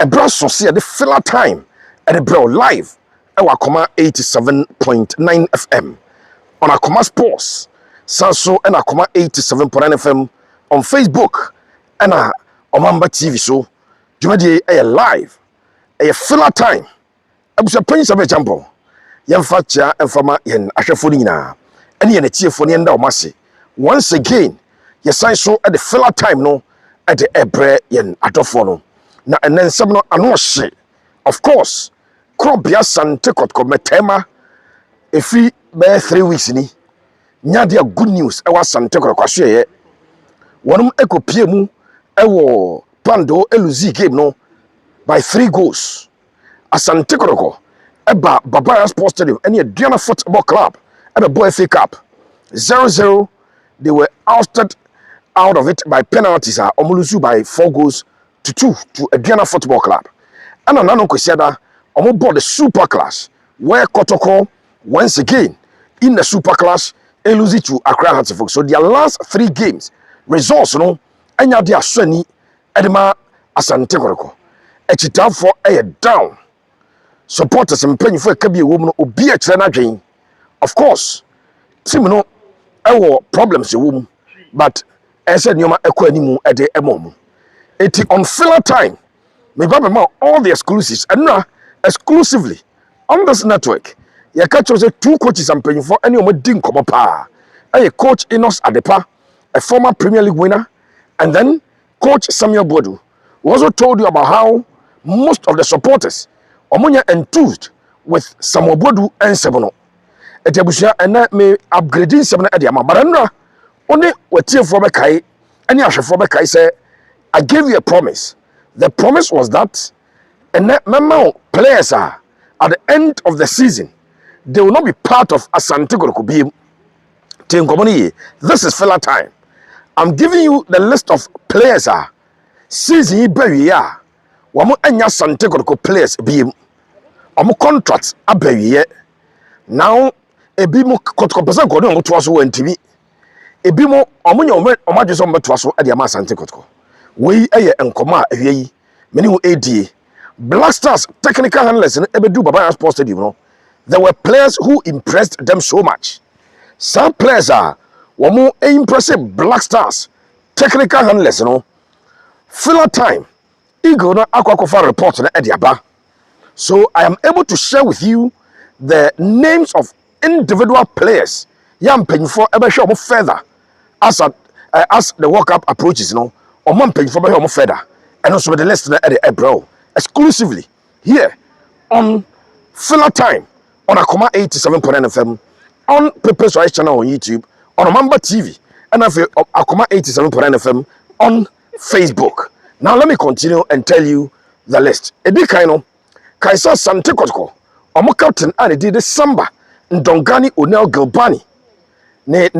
A bra so see the filler time at the bro live. Ewa Akoma 87.9 FM on Akoma Sports. Sanso and Akoma 87.9 FM on Facebook and Omamba TV so. Jumadi a live. A filler time. Abusa penny sabe jambo. Yan facha and fama yen ashafuni na. Any and a chief for the end of Massey. Once again, ye sign so at the filler time no at the ebre yen atofono. Na and then some no anoshi. Of course, crop ya Asante Kotoko metema efi be 3 weeks ni. Nya dia good news e wa Asante Kotoko ahwe ye. Wonum ekopie mu e wo Pando eluzi game no by 3 goals. Asante Kotoko eba Babaya Sports Stadium any Diana Football Club at the Boy FA Cup 0-0. They were ousted out of it by penalties. Omuluzu by 4 goals to 2 to Diana Football Club. And another question, board the super class where Kotoko once again in the super class lose to Accra Hansifok. So their last 3 games results no enya dia swani edema Asante Kotoko. Echita for a down. Supporters and penny for a kabi woman obi a chena dwen. Of course, team no ewo problems the woman, but I said nyoma ekọ animu ede emom. Eti on filler time. Me baba all the exclusives and now exclusively on this network. You catch us 2 coaches and paying for any of din komo pa. A coach Enos Adepa, a former Premier League winner, and then coach Samuel Bodu, who also told you about how most of the supporters are enthused with Samuel Bodu and Sebono. Etiabusia and me upgrading Sebono Ediama. But I only what you for Bekai, any Asha for Bekai say, I gave you a promise. The promise was that member players are at the end of the season, they will not be part of Asante Kotoko. This is filler time. I'm giving you the list of players are season ya. Wamu enya Asante Kotoko players be omu contracts abewie. Now ebi mo Kotoko person ko no to aso wantimi. Ebi mo omu nya omajeso mbeto aso ade ama Asante Kotoko. We eye enkoma ahwe yi meni hu ADA Black Stars technical handlers in Ebedu Babaya Sports Stadium no. There were players who impressed them so much. Some players are more impressive Black Stars technical handlers no. Filler time Eagle na akwakofa report na ediaba. So I am able to share with you the names of individual players yam penfo ebe hwe further as the World Cup approaches no. Omam penfo be hwe further. And also the list at the bro exclusively here on filler time on Akoma 87.9 FM on Pepper's Rice channel on YouTube on Omamba TV and Akoma 87.9 FM on Facebook. Now let me continue and tell you the list. Edi kaino Kaisa Asante Kotoko omo captain and did the Samba Ndongani Onel Gilbani ne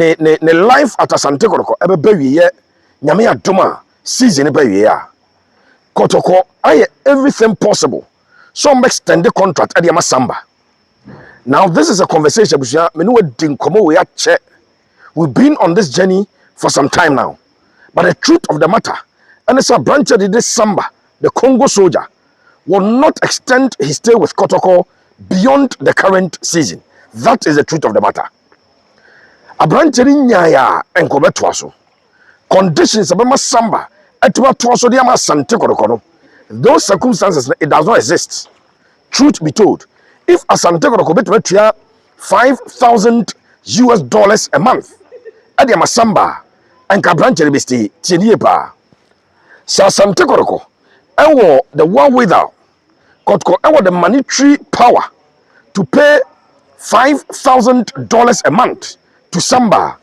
life at Asante Kotoko ebe bewie ye nyame adoma season bewie ya Kotoko aye everything possible. Some extend the contract at the Samba. Now this is a conversation we've been on this journey for some time now. But the truth of the matter, and it's a branch of this Samba, the Congo soldier, will not extend his stay with Kotoko beyond the current season. That is the truth of the matter. A branch in Nyaya and Kobetuaso. Conditions about Samba. Those circumstances, it does not exist. Truth be told, if Asante Kotoko $5,000 a month, Adiama Samba and Kabranche Besti, Tiniepa, Asante Kotoko, and the one without Kotoko, and the monetary power to pay $5,000 a month to Samba,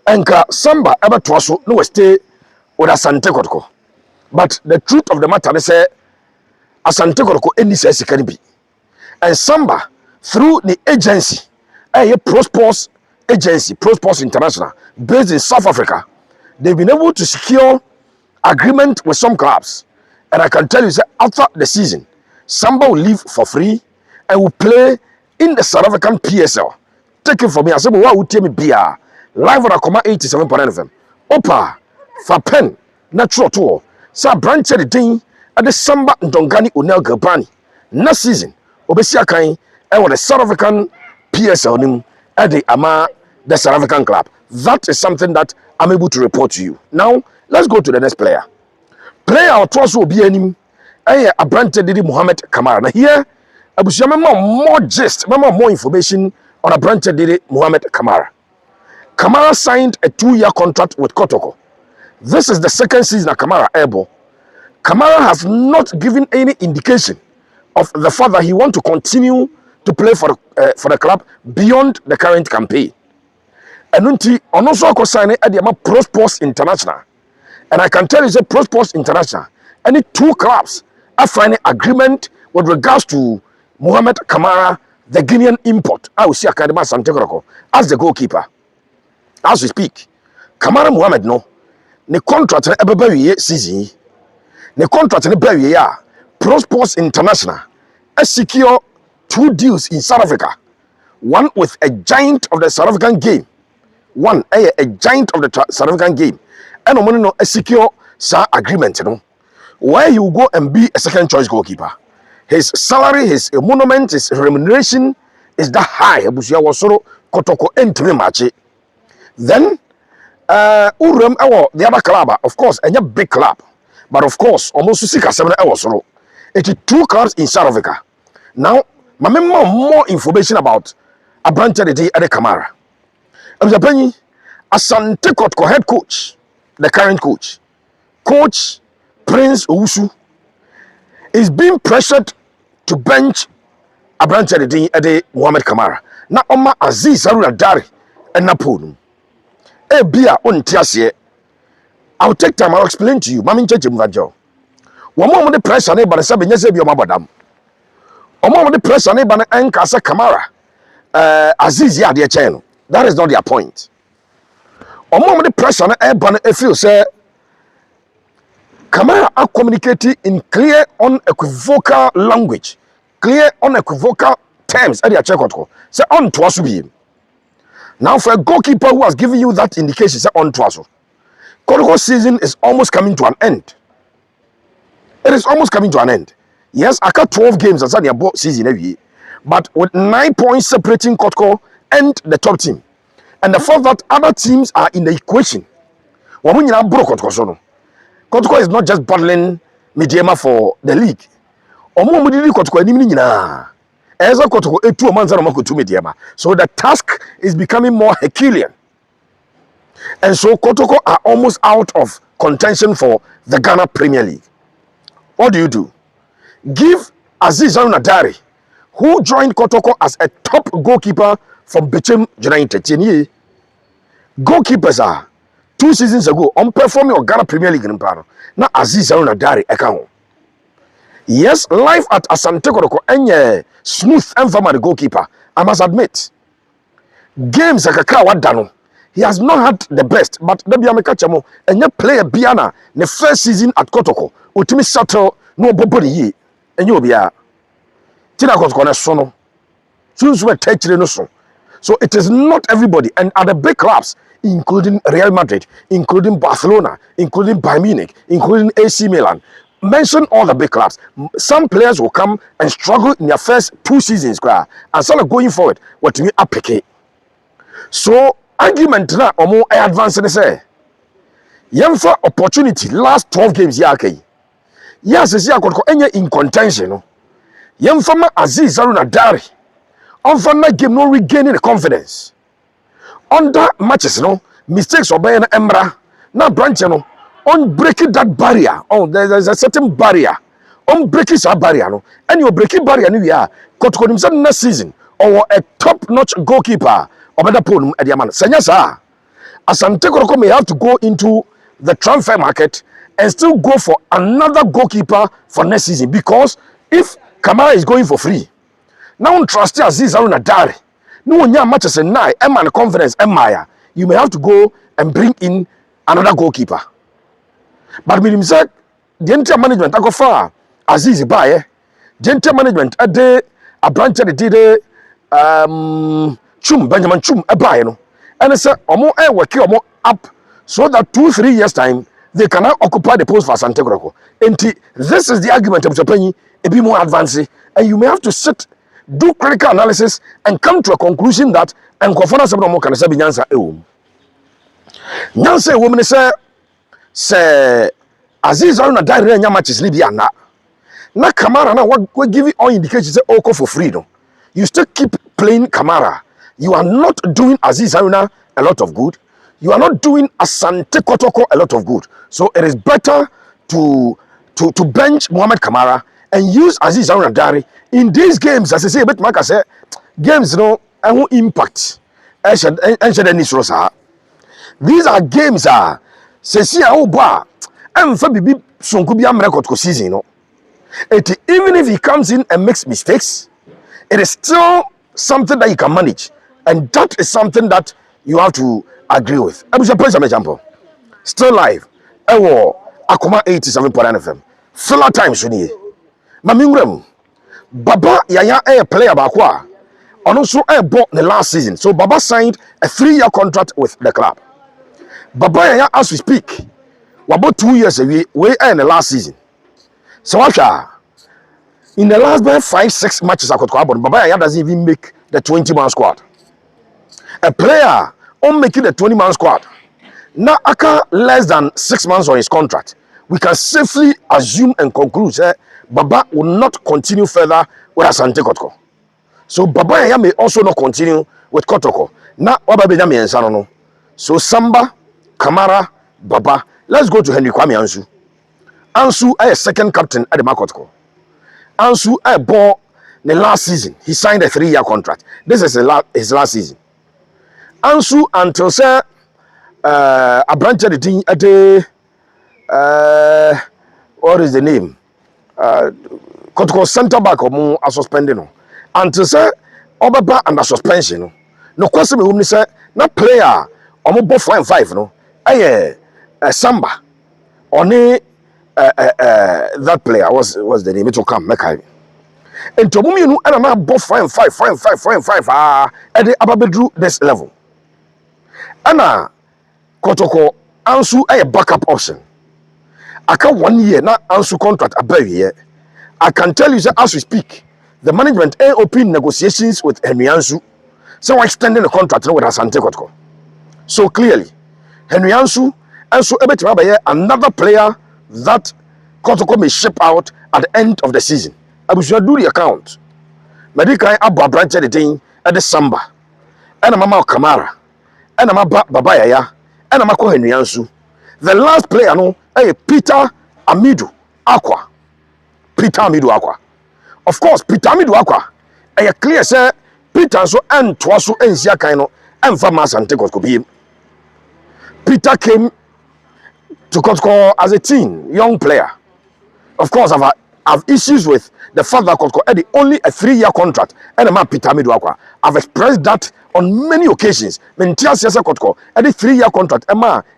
and Samba ever to us no stay with Asante Kotoko. But the truth of the matter is Asante Kotoko any says it can be. And Samba through the agency, a Pro Sports agency, Pro Sports International, based in South Africa, they've been able to secure agreement with some clubs. And I can tell you that after the season, Samba will leave for free and will play in the South African PSL. Take it from me. I said, what would tell me be live on Akoma 87.9 FM. Opa, for pen, natural tour. So branch the thing at the Samba Ndongani Unel Gabani. Next season, Obesia Kain, and the South African PSL nim at the Ama the South African club. That is something that I'm able to report to you. Now, let's go to the next player. Player or twice will be any a brand Didi Mohamed Camara. Now here, I will share more gist, more information on a brand Didi Mohamed Camara. Camara signed a 2-year contract with Kotoko. This is the second season of Camara able. Camara has not given any indication of the fact that he wants to continue to play for the club beyond the current campaign. And also signed at the Pro Sports International. And I can tell you that Pro Sports International, any two clubs are finding agreement with regards to Mohamed Camara, the Guinean import. I will see Academy Asante as the goalkeeper. As we speak, Camara Mohamed no, the contract every season. The contract every year. Pro Sports International has secured 2 deals in South Africa. One with a giant of the South African game. One a giant of the South African game. And I'm no a secure agreement, you know, where he will go and be a second choice goalkeeper. His salary, his emolument, his remuneration is that high. Abusia was sort of Kotoko entry match. Then, the other club, of course, and a big club, but of course, almost 6 or 7 hours. It is 2 clubs in South Africa. Now, my more information about a branch at the Camara. I'm Japan, Asante Kotoko head coach, the current coach, Coach Prince Owusu, is being pressured to bench a branch at the Mohamed Camara. Now, Oma Aziz Haruna Dari and Napoli. Bia on Tiasie. I'll take time, I'll explain to you. Mamin Church Mvajo. One moment the press on but the Sabin Yasebio Mabadam. One moment the press on but and Casa Camara. Aziz ya dear channel. That is not their point. One moment the press on but if you say Camara are communicating in clear, unequivocal language, clear, unequivocal terms at the Chekotko. Say on to us be. Now, for a goalkeeper who has given you that indication, say on Twaso, Kotoko season is almost coming to an end. It is almost coming to an end. Yes, I got 12 games as a season every year, but with 9 points separating Kotoko and the top team, and the fact that other teams are in the equation. When you broke Kotoko is not just battling Mediema for the league. So the task is becoming more Herculean. And so Kotoko are almost out of contention for the Ghana Premier League. What do? Give Aziz Haruna Dari, who joined Kotoko as a top goalkeeper from Bechem United. Goalkeepers are 2 seasons ago on performing Ghana Premier League in Pano. Now Aziz Haruna Dari account. Yes, life at Asante Kotoko and smooth and firm the goalkeeper. I must admit, games like Wadano, he has not had the best, but the Biamekachamo and your player Biana, the first season at Kotoko, ultimate settle no bobody ye, and you'll be a Tina Kotoko sono. Soon we're touching no so. So it is not everybody, and at the big clubs, including Real Madrid, including Barcelona, including Bayern Munich, including AC Milan. Mention all the big clubs. Some players will come and struggle in their first 2 seasons, and start going forward. What we applique. So argument na omo advance ne say. Yemfa opportunity last 12 games ya kai. Yes, is ya kotoko enye in contention no. Yemfa ma Aziz Haruna Dari. Onfa na game no regaining the confidence. Under matches no mistakes obey na emra na branch no. On breaking that barrier, there's a certain barrier. On breaking that barrier, no, and you're breaking barrier, we are Kotoko himself next season, or a top-notch goalkeeper, or better put at the man. Senyasa, Asante Kotoko may have to go into the transfer market and still go for another goalkeeper for next season, because if Camara is going for free, now trust Aziz Haruna Dari, no one matches and now, Emma confidence, Emma, you may have to go and bring in another goalkeeper. But me say the entire management I go far Aziz Baye, the entire management a day a branch of the Chum Benjamin Chum a buy no, and I say omo work omo up so that 2-3 years time they cannot occupy the post for Asante Kotoko. And this is the argument of Japan, a bit more advanced, and you may have to sit, do critical analysis, and come to a conclusion that and confirm some more can say Nyansa Nyansa woman say Aziz Aruna died in matches Libya na Camara na what give you all indications say oh for free no. You still keep playing Camara. You are not doing Aziz Aruna a lot of good. You are not doing Asante Kotoko a lot of good. So it is better to bench Mohamed Camara and use Aziz Aruna Dari in these games. As I say, but Maka say games no and impact. These are games say oba and for bibi sonku bi amre kotoko season no. Even if he comes in and makes mistakes, it is still something that you can manage, and that is something that you have to agree with. I will play some example. Still live. Ewo Akoma 87.9 FM. Filler time suni. Mamingrem. Baba Yaya a player bakwa. And also bought the last season. So Baba signed a 3-year contract with the club. Baba Yaya, as we speak, we about 2 years away. We are in the last season. So in the last 5-6 matches I could go about, Baba Yaya doesn't even make the 20-man squad. A player on making the 20-man squad. Now, after less than 6 months on his contract, we can safely assume and conclude that Baba will not continue further with Asante Kotoko. So Baba Yaya may also not continue with Kotoko. Now, so Samba, Camara, Baba. Let's go to Henry Kwame Ansu. Ansu is second captain at the Kotoko. Ansu bought the last season. He signed a 3-year contract. This is his last season. Ansu until say a branch of the team at the what is the name? Kotoko center back or a suspended until say Obaba under suspension. No question me say na player or more 5 no. Samba only that player was the name it will come make I. And to me no and I'm both 5 at the ababedru this level. Ana Kotoko Ansu a backup option. I can 1 year now Ansu contract about here. I can tell you that as we speak, the management are open negotiations with Henry Ansu. So we're extending the contract with Asante Kotoko. So clearly, Henry Ansu another player that Kotoko may ship out at the end of the season. I should do the account. Medikai Abba branch the thing at the Samba. And a Mama Camara. And a Baba Yaya. And a Mako Henry Ansu. The last player no Peter Amidu Aqua. Peter Amidu Aqua. Of course, Peter Amidu Aqua. I clear say Peter so and twasu ensia kaino and farmers and take Kotoko. Peter came to Kotoko as a teen, young player. Of course, I've issues with the fact that Kotoko had only a 3-year contract and a man Peter Amidu Aqua. I've expressed that on many occasions. Mentia Siasa Kotoko had a 3-year contract,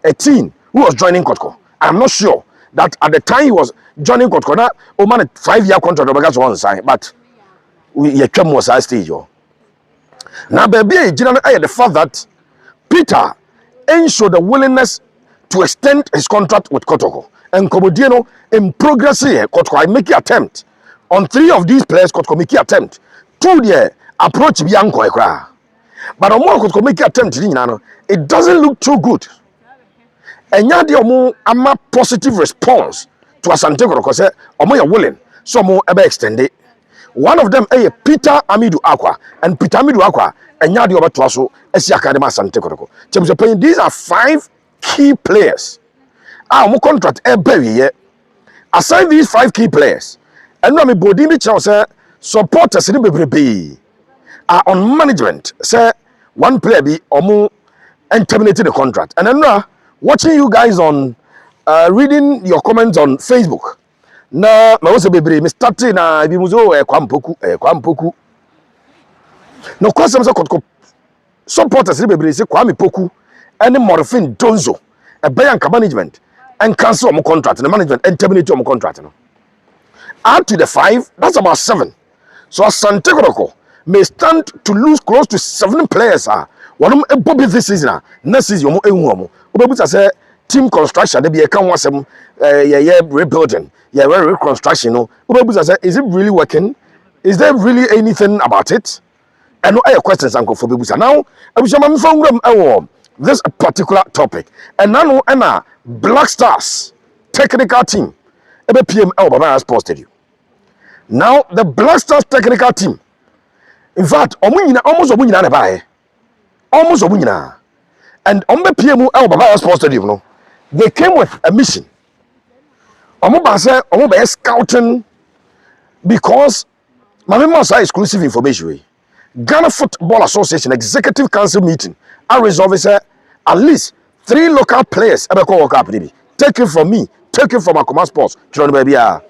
a teen who was joining Kotoko. I'm not sure that at the time he was joining Kotoko, that a 5-year contract was one side, but we came was a stage. Now, baby, generally, the fact that Peter showed the willingness to extend his contract with Kotoko. And Komodieno, in progress here, Kotoko, I make an attempt. On 3 of these players, Kotoko make an attempt. 2 the approach Bianco. But on more Kotoko make an attempt, it doesn't look too good. And yet, a positive response to Asante Kotoko say, Omo willing, so more ever extended. One of them is Peter Amidu Aqua, and Peter Amidu Aqua, and Yadi Obatwaso, as Academy Asante Kotoko. These are 5 key players. Our contract every aside these 5 key players, and now me body me say supporters in the are on management. Say one player be omu and terminated the contract. And then now watching you guys on reading your comments on Facebook. Na ma wose bebre me start na bi muzo kwampoku. No kwasem say Kotoko supporters in the say kwame poku any morphine donzo a bank management and cancel my contract and the management and terminate your contract. Add to the 5, that's about 7. So Asante Kotoko may stand to lose close to 7 players. One of them this season, next season, Obebuta say team construction they be a can some rebuilding reconstruction no is it really working, is there really anything about it? And no air questions uncle for bebusa now I wish I'm from this particular topic and now and Black Stars technical team ebe PML Baba Sports Stadium. Now the Black Stars technical team, in fact almost omunyina na bae almost omunyina, and on the PML Baba Sports Stadium no they came with a mission. Omo ba scouting because my members are exclusive information. Ghana Football Association Executive Council meeting and resolve say at least 3 local players ebe call World Cup ni bi. Take it from me, take it from Akoma Sports. Chiro baby ah.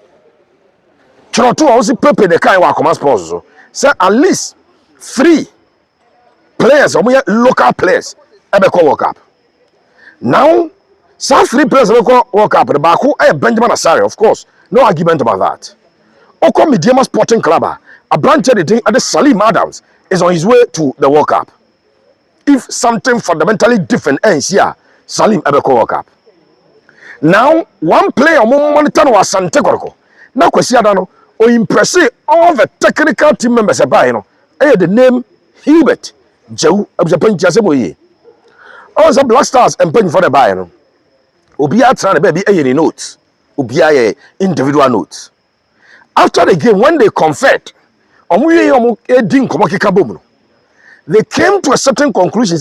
Chiro to also pepe the kind wa Akoma Sports so. Say at least 3 players omo local players ebe call World Cup. Now some 3 players ebe call World Cup. The back who Benjamin Asare, of course. No argument about that. Oko Mediama Sporting Club, a branch of the thing at the Salim Adams is on his way to the World Cup. If something fundamentally different ends here, Salim Ebeko World Cup. Now, one player monitor was Asante Kotoko. Now, Kwesiadano, or impress all the technical team members about the name Hubert, Joe of the Penjasemoye. All the Black Stars and paying for the buy. Ubia trying to baby any notes, Ubia individual notes. After the game, when they conferred, they came to a certain conclusion.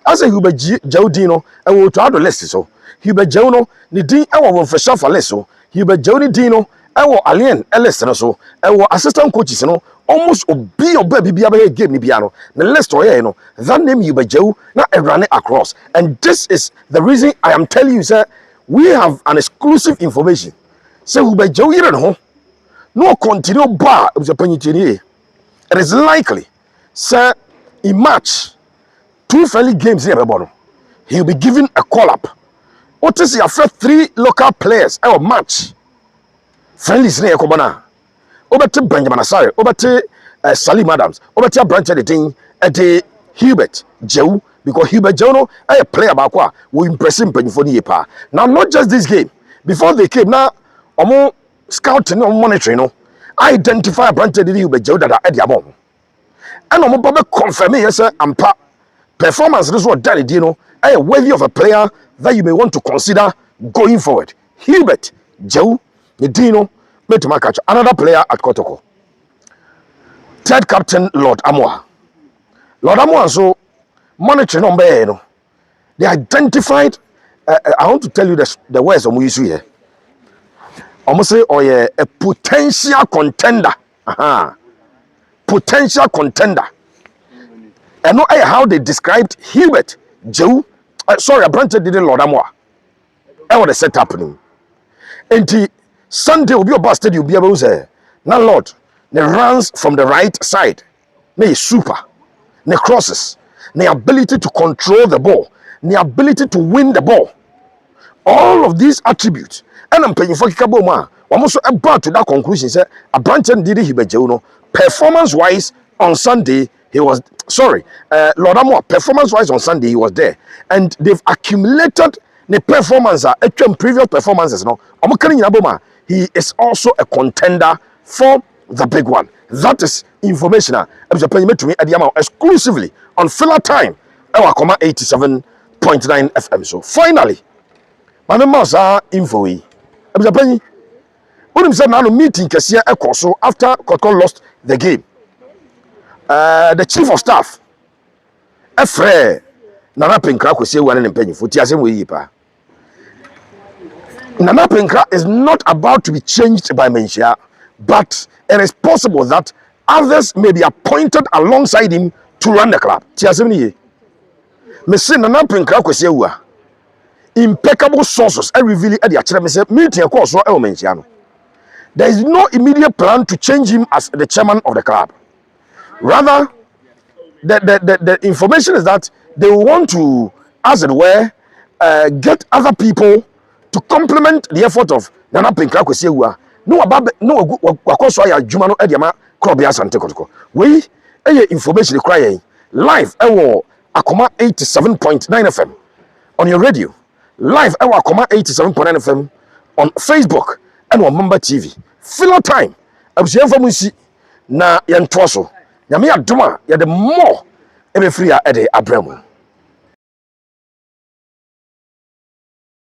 As a Hubert Jaudino, I will try to list so. Hubert Jauno, the Dean, I will for sure for less so. Hubert Jaudi Dino, I will alien, Ellis, so. I will assistant coaches, almost obey or baby game Nibiano. The list or that name Hubert Jau, not a running across. And this is the reason I am telling you, sir, we have an exclusive information. So Hubert Jau, you know. No continue bar of the penitentiary. It is likely, sir, in March, 2 friendly games here, he'll be given a call up. What is your first 3 local players our match? Friendlies near Kobana. Over to Benjamin Asare, over to Salim Adams, over to a branch of the thing at the Hubert Joe, because Hubert Jono, a player about will impress him for the year. Now, not just this game. Before they came, now, scouting or monitoring, identify a branch of the Hubert Joe that are at the bomb. And I'm about to confirm, yes, sir, and performance this was done, a worthy of a player that you may want to consider going forward. Hubert Joe, the Dino, Metumakacha, another player at Kotoko. 3rd captain, Lord Amoa. Lord Amoa, so monitoring on there, they identified, I want to tell you the words of Muisu here. Almost say, oh yeah, a potential contender. Potential contender. And know how they described Hubert Joe. Sorry, I branched did Lord Amoa. I want to set happening. And Sunday will be a bastard, you'll be able to say, now Lord, the runs from the right side, the super, the crosses, the ability to control the ball, the ability to win the ball. All of these attributes. And I'm paying for Kikaboma. I'm also about to that conclusion. Say, a branch and did Hubert Jono. Performance wise on Sunday, he was sorry. Lord Amoa, performance wise on Sunday, he was there. And they've accumulated the performance, previous performances. No, he is also a contender for the big one. That is information to me at the amount exclusively on filler time. Our 87.9 FM. So finally, my members are info. When said now meeting Kessia Ekoso after Kotoko lost the game. The chief of staff, Efre Nana Penkra Kwesi one and penny for Tiasem Wipa. Nana Penkra is not about to be changed by Menchia, but it is possible that others may be appointed alongside him to run the club. Tiasem Messi Nana Penkra Kwesi impeccable sources I reveal at the Acheme meeting a course or Menchiano. There is no immediate plan to change him as the chairman of the club. Rather, the information is that they want to, as it were, get other people to complement the effort of Nana Penkra Kwesi. No about no wakoso ya jumano ediama krobia Asante Kotoko. We information crying live Akoma 87.9 FM on your radio. live ɛwɔ akoma 87.9 FM on Facebook and on Member TV. Filler time. Abusiamfa mu nsi na yɛntoa so. Nyame adom a yɛde more ɛbɛfiri a ɛde abrɛ mu.